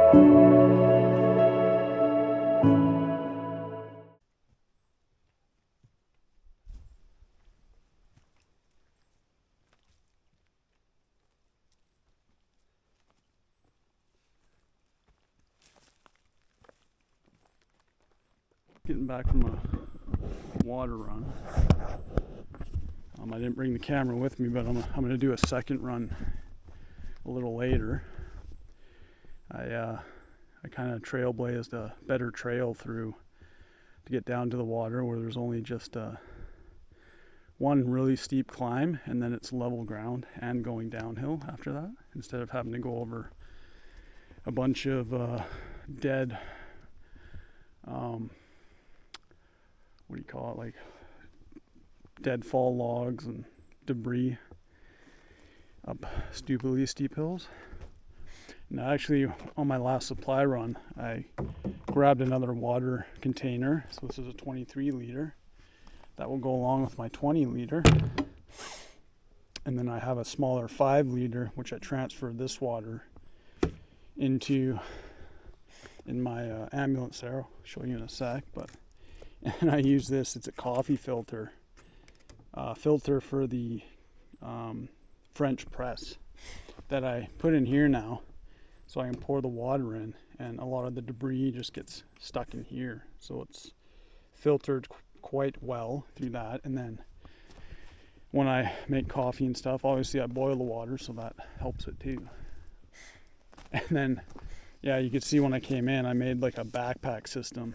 Getting back from a water run. I didn't bring the camera with me, but I'm going to do a second run a little later. I kind of trailblazed a better trail through to get down to the water where there's only just one really steep climb, and then it's level ground and going downhill after that, instead of having to go over a bunch of dead what do you call it, like deadfall logs and debris up stupidly steep hills. Now actually on my last supply run I grabbed another water container, so this is a 23 liter that will go along with my 20 liter, and then I have a smaller 5 liter which I transferred this water into in my ambulance there. I'll show you in a sec, but and I use this, it's a coffee filter for the French press that I put in here now, so I can pour the water in, and a lot of the debris just gets stuck in here, so it's filtered quite well through that. And then when I make coffee and stuff, obviously I boil the water, so that helps it too. And then yeah, you could see when I came in I made like a backpack system,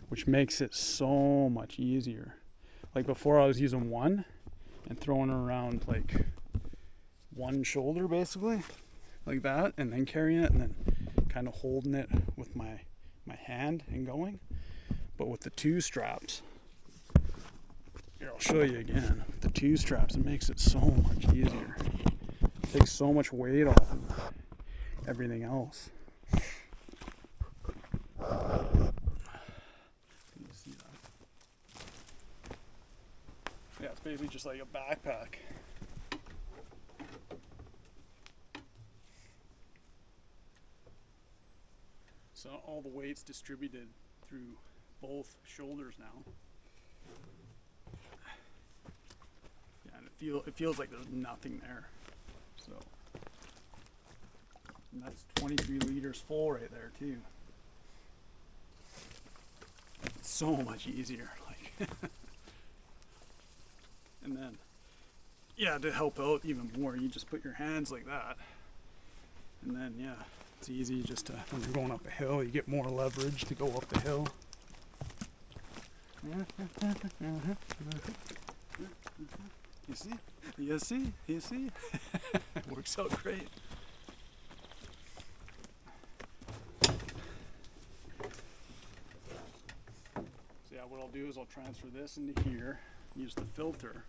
which makes it so much easier. Like before I was using one and throwing it around like one shoulder basically, like that, and then carrying it and then kind of holding it with my hand and going. But with the 2 straps, here I'll show you again, with the 2 straps it makes it so much easier. It takes so much weight off of everything else. Yeah, it's basically just like a backpack. So all the weight's distributed through both shoulders now. Yeah, and it feels like there's nothing there. So, and that's 23 liters full right there too. It's so much easier, like. And then, yeah, to help out even more, you just put your hands like that, and then yeah, it's easy just to, when you're going up a hill, you get more leverage to go up the hill. You see? You see? You see? It works out great. So yeah, what I'll do is I'll transfer this into here, use the filter,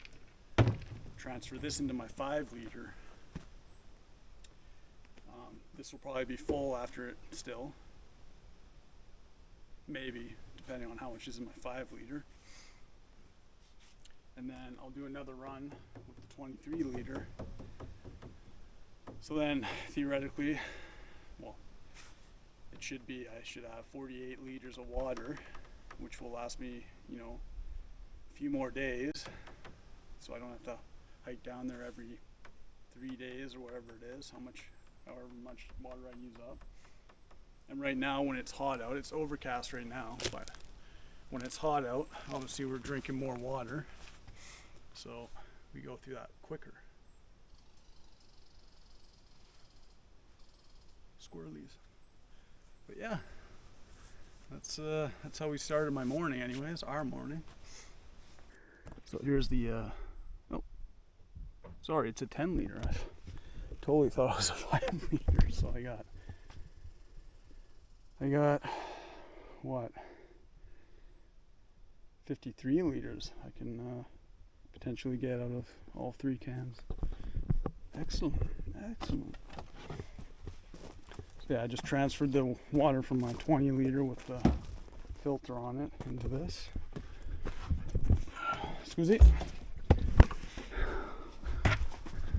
transfer this into my 5 liter. This will probably be full after it still, maybe, depending on how much is in my 5 liter. And then I'll do another run with the 23 liter. So then theoretically, well, it should be, I should have 48 liters of water, which will last me, you know, a few more days, so I don't have to hike down there every 3 days or whatever it is, however much water I use up. And right now when it's hot out, it's overcast right now, but when it's hot out, obviously we're drinking more water, so we go through that quicker. Squirrelies. But yeah, that's how we started my morning anyways, our morning. So here's the oh, sorry, it's a 10 liter. I totally thought it was a 5 liter. So I got what, 53 liters I can potentially get out of all 3 cans. Excellent. So yeah, I just transferred the water from my 20 liter with the filter on it into this. Scusi.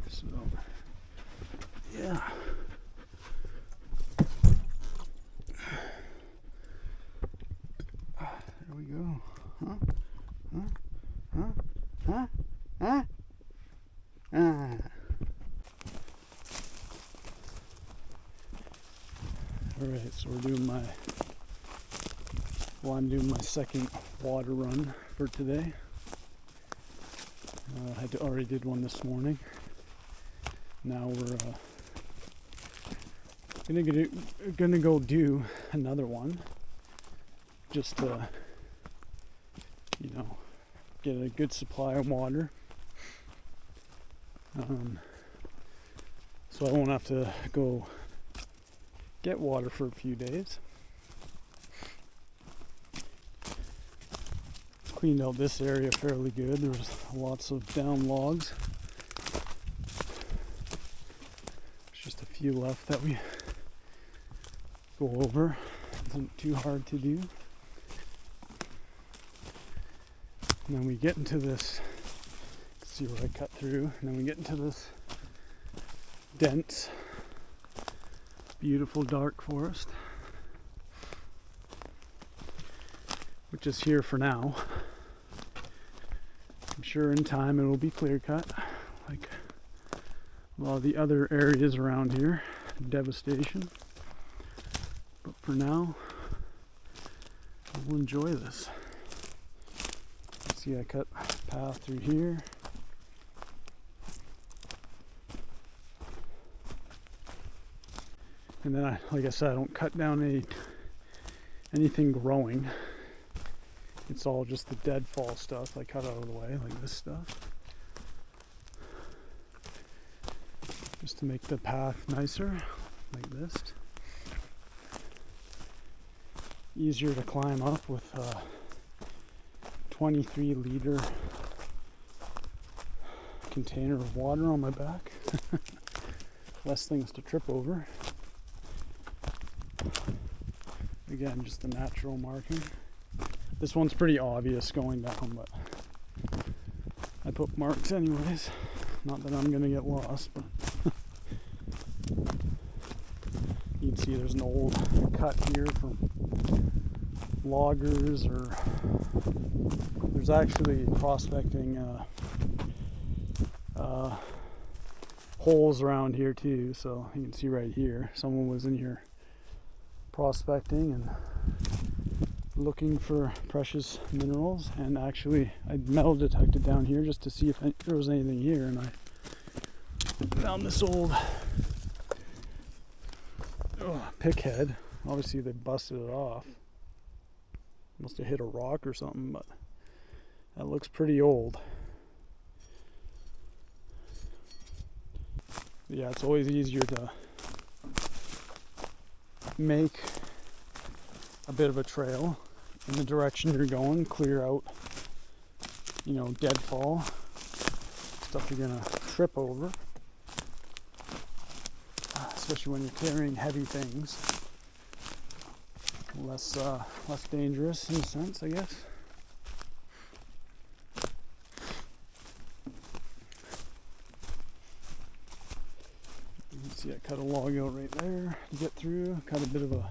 So, yeah. we go. Huh? Huh? Huh? Huh? Huh? Ah. Alright, so I'm doing my second water run for today. I already did one this morning. Now we're gonna go do another one, just to, get a good supply of water. So I won't have to go get water for a few days. Cleaned out this area fairly good. There was lots of down logs. There's just a few left that we go over. Isn't too hard to do. And then we get into this, see what I cut through, and then we get into this dense, beautiful dark forest, which is here for now. I'm sure in time it will be clear cut, like a lot of the other areas around here. Devastation. But for now, we'll enjoy this. See, I cut a path through here. And then, like I said, I don't cut down anything growing. It's all just the deadfall stuff I cut out of the way, like this stuff. Just to make the path nicer, like this. Easier to climb up with a 23-liter container of water on my back. Less things to trip over. Again, just the natural marking. This one's pretty obvious going down, but I put marks anyways. Not that I'm gonna get lost, but you can see there's an old cut here from loggers, or there's actually prospecting holes around here too. So you can see right here, someone was in here prospecting and looking for precious minerals, and actually I metal detected down here just to see if there was anything here, and I found this old pick head. Obviously they busted it off, must have hit a rock or something, but that looks pretty old. Yeah, it's always easier to make a bit of a trail in the direction you're going, clear out, deadfall, stuff you're gonna trip over, especially when you're carrying heavy things. Less dangerous in a sense, I guess. You can see I cut a log out right there to get through. Cut a bit of a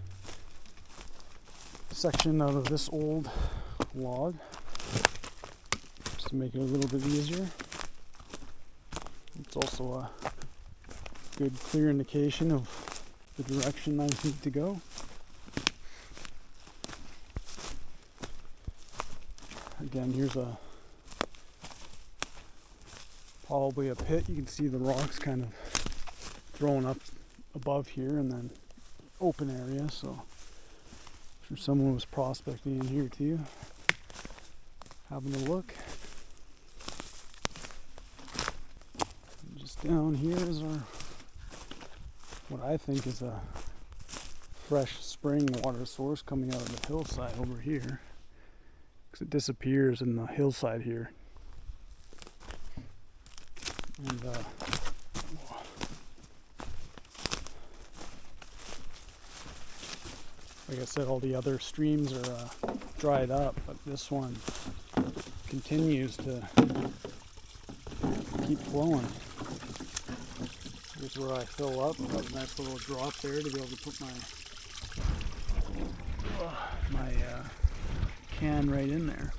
section out of this old log just to make it a little bit easier. It's also a good clear indication of the direction I need to go. Again, here's probably a pit. You can see the rocks kind of thrown up above here, and then open area, so I'm sure someone was prospecting in here too, having a look. And just down here is what I think is a fresh spring water source coming out of the hillside over here, because it disappears in the hillside here. And like I said, all the other streams are dried up, but this one continues to keep flowing. Here's where I fill up. Got a nice little drop there to be able to put my can right in there.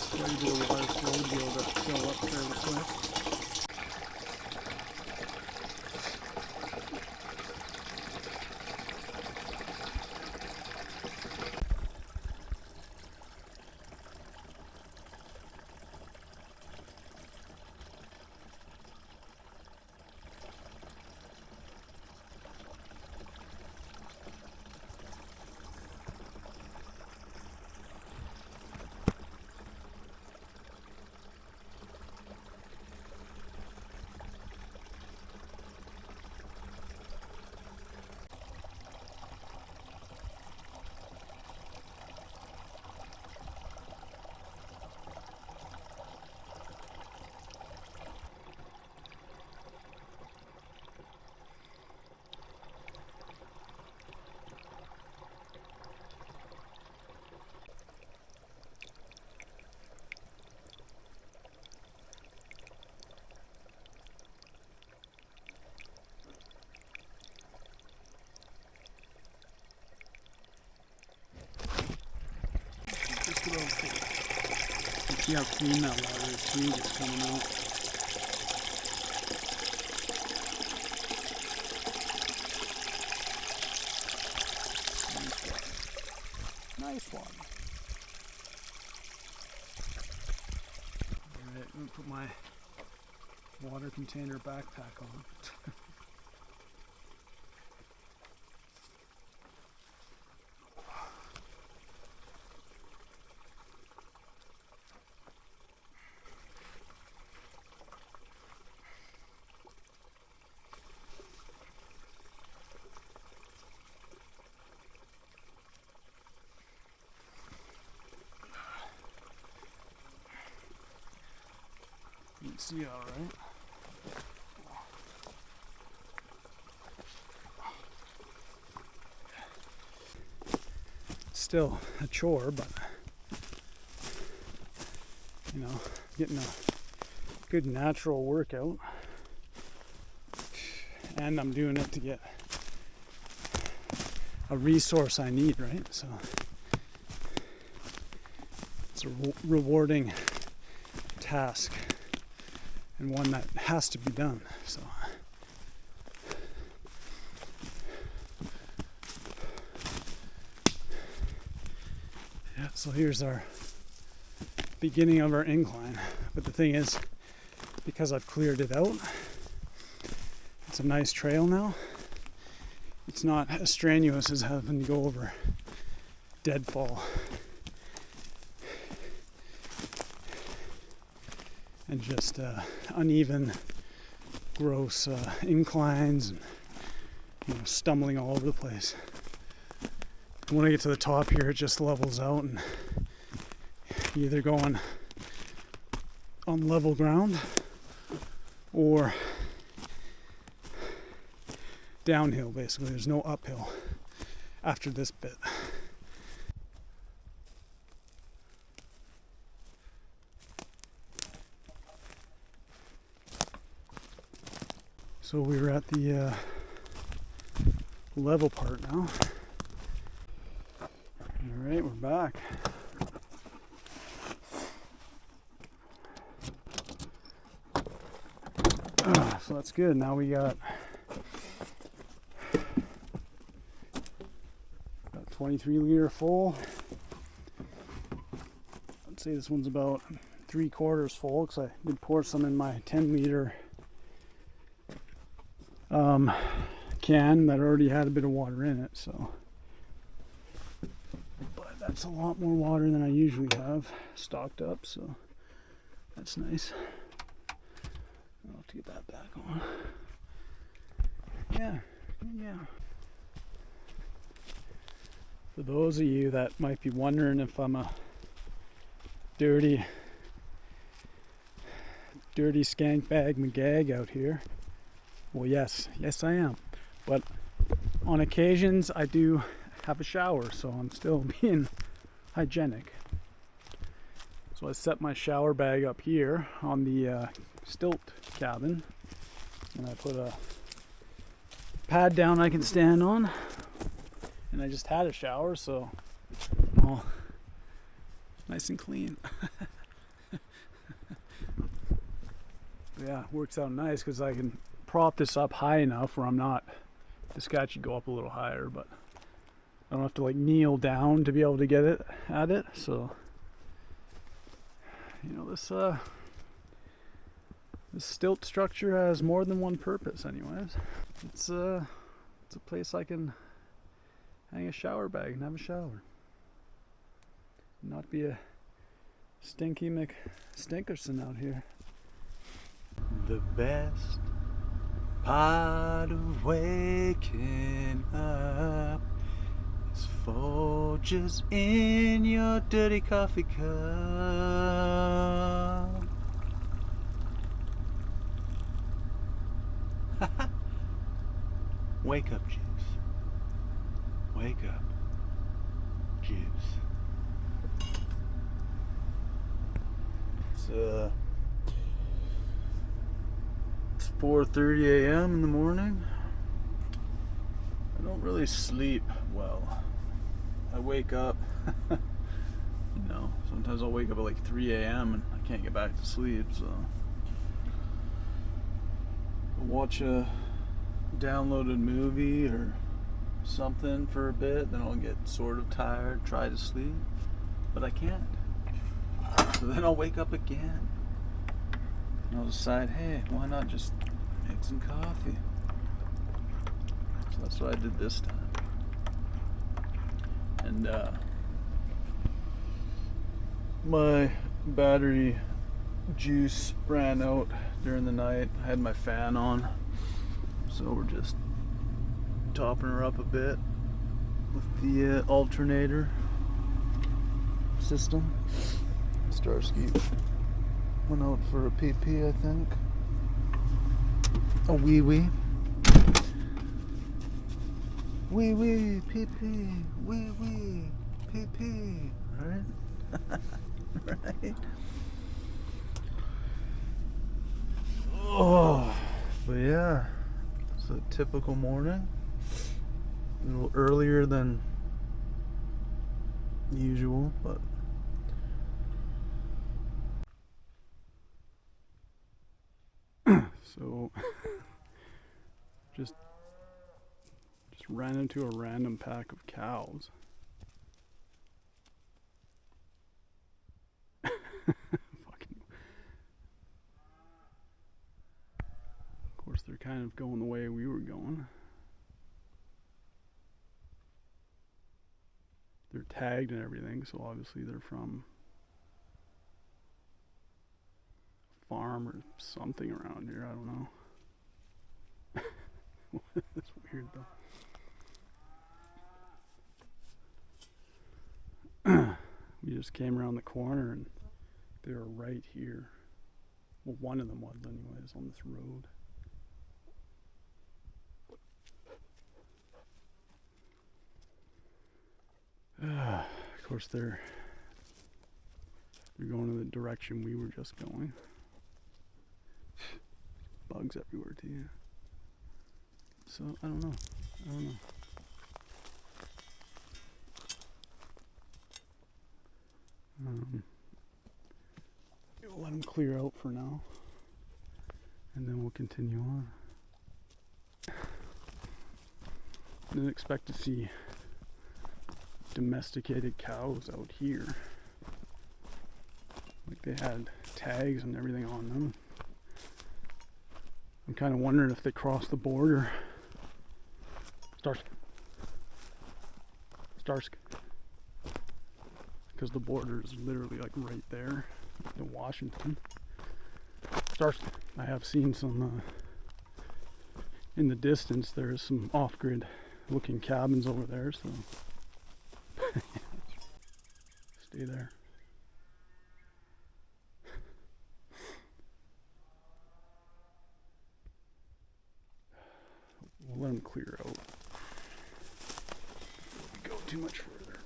Quite a bit of water flow to be able to fill up fairly quick. Just about full. You see how clean that water is too, just coming out. Nice water. Alright, I'm gonna put my water container backpack on. You can see all right. Still a chore, but you know, getting a good natural workout, and I'm doing it to get a resource I need, right? So it's a rewarding task and one that has to be done. So yeah, so here's our beginning of our incline. But the thing is, because I've cleared it out, it's a nice trail now. It's not as strenuous as having to go over deadfall and just uneven, gross inclines, and stumbling all over the place. And when I get to the top here, it just levels out, and you're either going on level ground or downhill. Basically, there's no uphill after this bit. So we're at the level part now. Alright, we're back. So that's good. Now we got 23 liter full. I'd say this one's about 3/4 full because I did pour some in my 10 liter can that already had a bit of water in it. So, but that's a lot more water than I usually have stocked up, so that's nice. I'll have to get that back on. Yeah. For those of you that might be wondering if I'm a dirty dirty skank bag McGag out here. Well, yes I am. But on occasions I do have a shower, so I'm still being hygienic. So I set my shower bag up here on the stilt cabin, and I put a pad down I can stand on, and I just had a shower, so I'm all nice and clean. Yeah, works out nice because I can prop this up high enough where I'm not, this guy should go up a little higher, but I don't have to like kneel down to be able to get it at it. So you know, this stilt structure has more than one purpose anyways. It's a place I can hang a shower bag and have a shower, not be a stinky McStinkerson out here. The best part of waking up is Folgers in your dirty coffee cup. Wake up, juice. Wake up, juice. It's 4:30 a.m. in the morning. I don't really sleep well. I wake up, sometimes I'll wake up at like 3 a.m. and I can't get back to sleep, so I'll watch a downloaded movie or something for a bit, then I'll get sort of tired, try to sleep, but I can't. So then I'll wake up again and I'll decide, hey, why not just make some coffee? So that's what I did this time. And my battery juice ran out during the night. I had my fan on, so we're just topping her up a bit with the alternator system. Starsky went out for a pee-pee, I think. A wee-wee. Wee-wee, pee-pee, wee-wee, pee-pee. Right? Right? Oh, but yeah, it's a typical morning. A little earlier than usual, but so just ran into a random pack of cows. Fucking. Of course, they're kind of going the way we were going. They're tagged and everything, so obviously they're from a farm or something around here. I don't know. That's weird though. We just came around the corner and they were right here. Well, one of them was anyways, on this road. Of course they're going in the direction we were just going. Bugs everywhere too. So I don't know. We'll let them clear out for now, and then we'll continue on. Didn't expect to see domesticated cows out here. Like they had tags and everything on them. I'm kind of wondering if they crossed the border. Starsk. Because the border is literally like right there in Washington. I have seen some in the distance. There's some off-grid looking cabins over there, so stay there. let them clear out. Go too much further.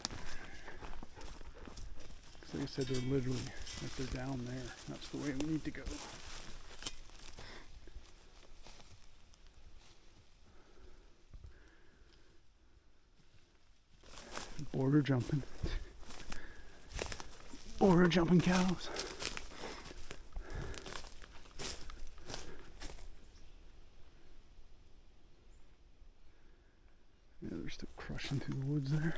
Like I said, they're literally, like they're down there. That's the way we need to go. Border jumping. Border jumping cows. Yeah, they're still crushing through the woods there.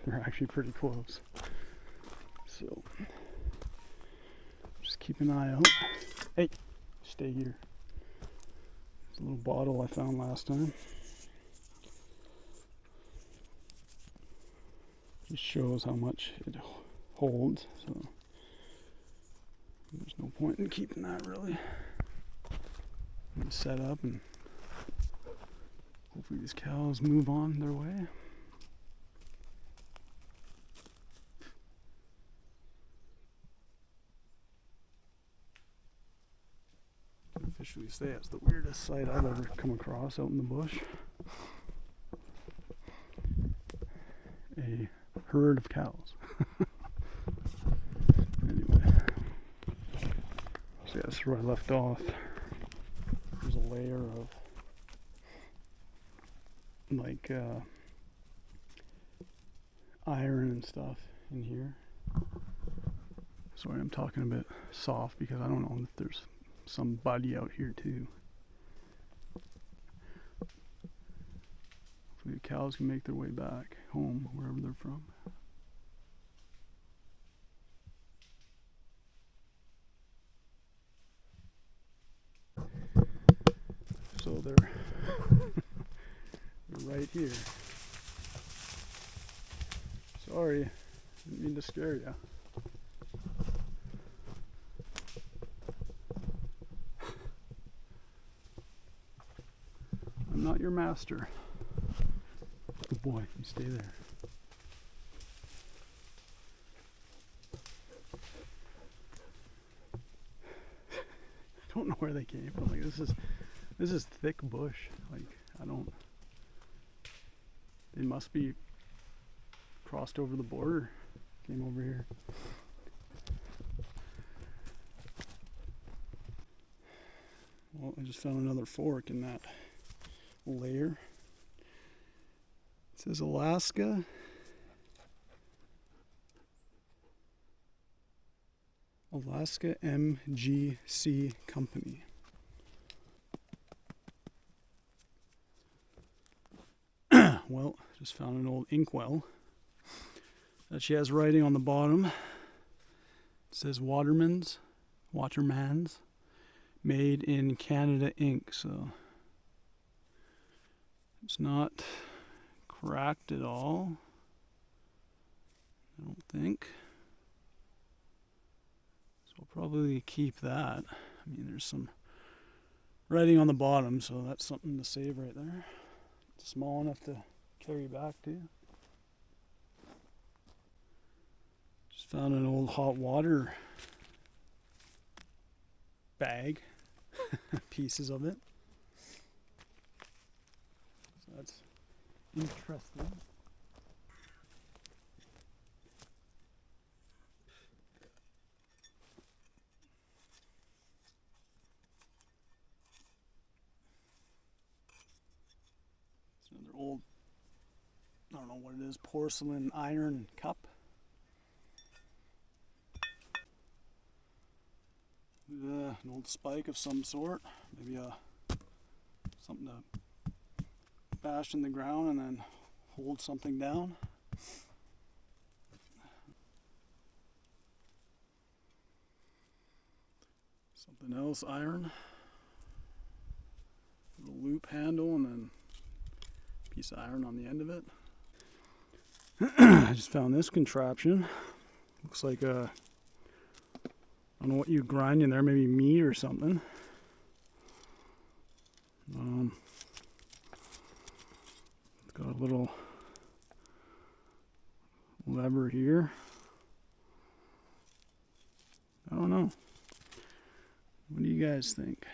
They're actually pretty close. So, just keep an eye out. Hey, stay here. There's a little bottle I found last time. Just shows how much it holds. So, there's no point in keeping that really. I'm gonna set up and hopefully these cows move on their way. Officially say it's the weirdest sight I've ever come across out in the bush. A herd of cows. Anyway, so yeah, that's where I left off. There's a layer of like iron and stuff in here. Sorry, I'm talking a bit soft because I don't know if there's somebody out here too. Hopefully the cows can make their way back home, wherever they're from. So they're right here. Sorry, didn't mean to scare you. I'm not your master. Good boy, you stay there. I don't know where they came from. Like this is thick bush. Like I don't. They must be crossed over the border. Came over here. Well, I just found another fork in that layer. It says Alaska MGC Company. Well, just found an old inkwell that she has writing on the bottom. It says Watermans, made in Canada Inc. So it's not cracked at all, I don't think. So I'll probably keep that. I mean, there's some writing on the bottom, so that's something to save right there. It's small enough to carry back to. Just found an old hot water bag, pieces of it. So that's interesting. It's another old, I don't know what it is, porcelain iron cup. An old spike of some sort, maybe something to bash in the ground and then hold something down. Something else, iron. Little loop handle and then a piece of iron on the end of it. I just found this contraption. Looks like a, I don't know what you grind in there, maybe meat or something. It's got a little lever here. What do you guys think?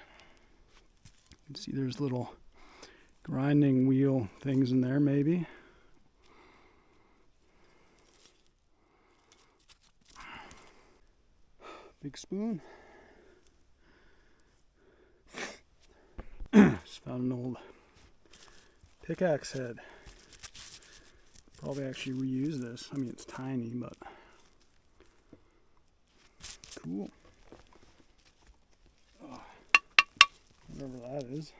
You can see there's little grinding wheel things in there, maybe. Big spoon. Just found an old pickaxe head. Probably actually reuse this. I mean, it's tiny, but cool. Oh, whatever that is.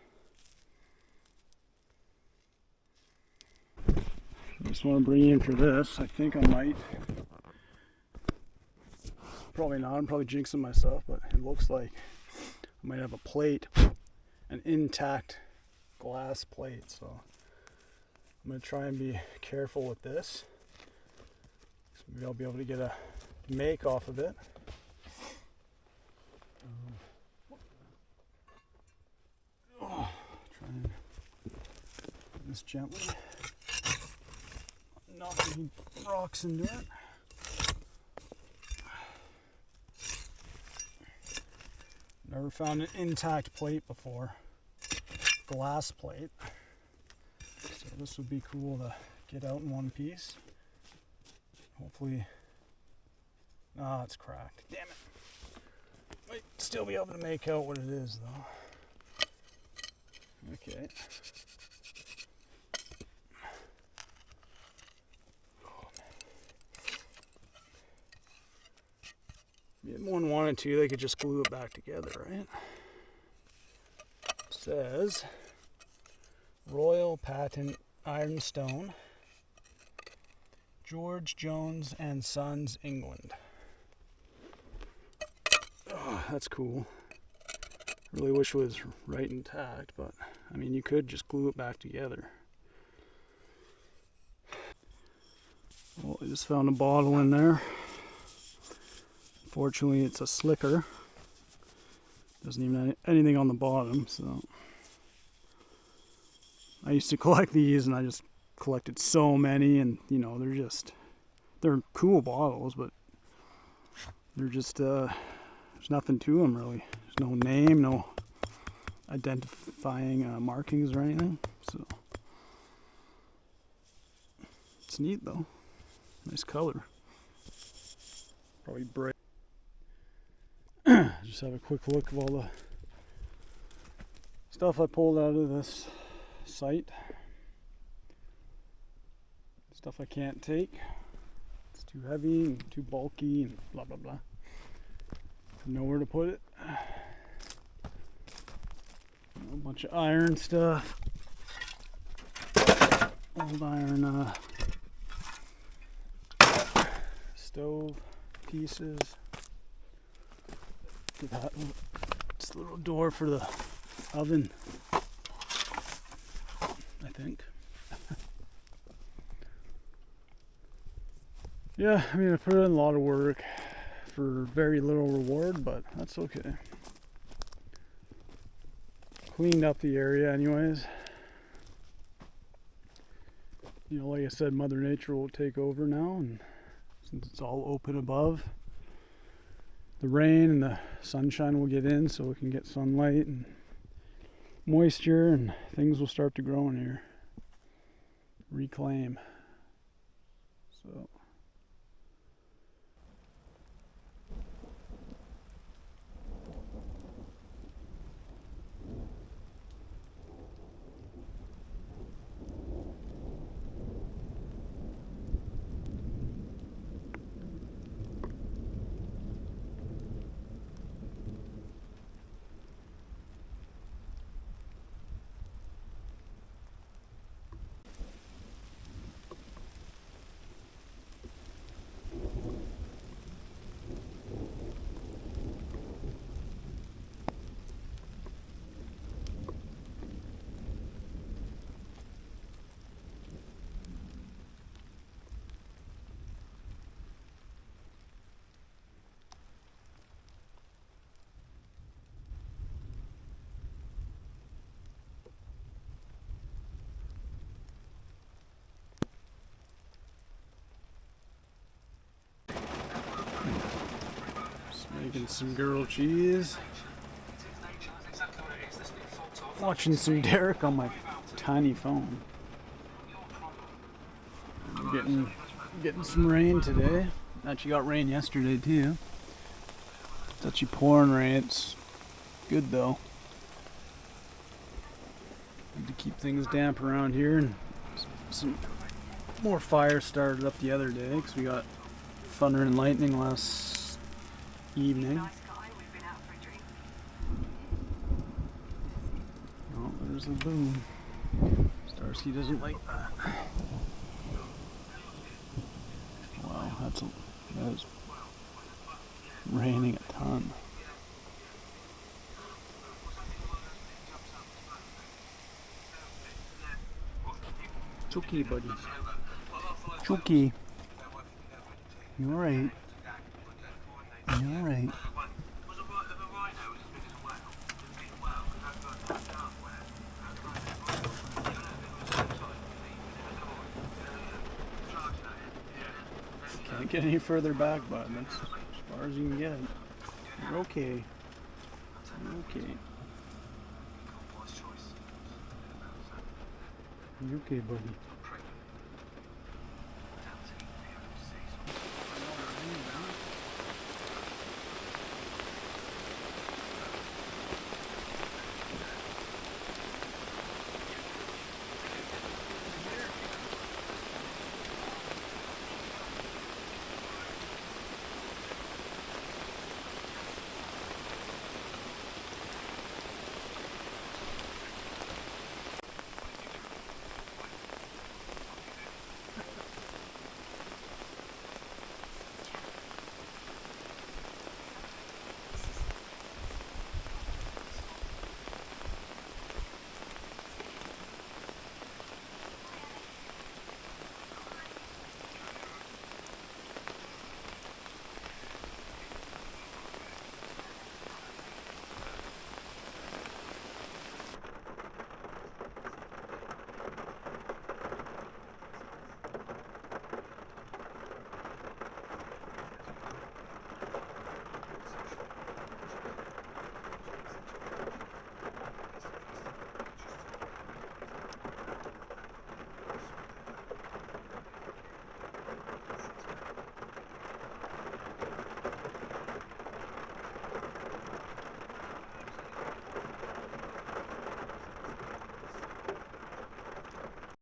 I just want to bring you in for this. I think I might. Probably not. I'm probably jinxing myself, but it looks like I might have a plate, an intact glass plate. So I'm going to try and be careful with this. So maybe I'll be able to get a make off of it. Try and do this gently. Not any rocks into it. Never found an intact plate before. Glass plate. So this would be cool to get out in one piece. Hopefully. Ah, it's cracked. Damn it. Might still be able to make out what it is though. Okay. If one wanted to, they could just glue it back together, right? It says Royal Patent Ironstone, George Jones and Sons, England. Oh, that's cool. Really wish it was right intact, but I mean, you could just glue it back together. Well, I just found a bottle in there. Fortunately, it's a slicker. Doesn't even have anything on the bottom, so. I used to collect these and I just collected so many, and you know, they're cool bottles, but they're just, there's nothing to them really. There's no name, no identifying markings or anything, so. It's neat though. Nice color. Probably bright. Just have a quick look of all the stuff I pulled out of this site. Stuff I can't take. It's too heavy and too bulky and blah blah blah. Nowhere to put it. A bunch of iron stuff. Old iron stove pieces. Get that this little door for the oven, I think. Yeah, I mean, I put in a lot of work for very little reward, but that's okay. Cleaned up the area anyways. You know, like I said, Mother Nature will take over now, and since it's all open above, the rain and the sunshine will get in, so we can get sunlight and moisture, and things will start to grow in here. Reclaim. So. Making some grilled cheese. watching some Derek on my tiny phone. We're getting some rain today. Actually got rain yesterday too. It's actually pouring rain. It's good though. Need to keep things damp around here, and some more fires started up the other day because we got thunder and lightning last evening. Oh, there's a boom. Starsky doesn't like that. Wow, that is raining a ton. It's okay, buddy. It's okay. You're alright. You're alright. Can't get any further back, bud. That's as far as you can get. You're okay. You're okay. You're okay, buddy.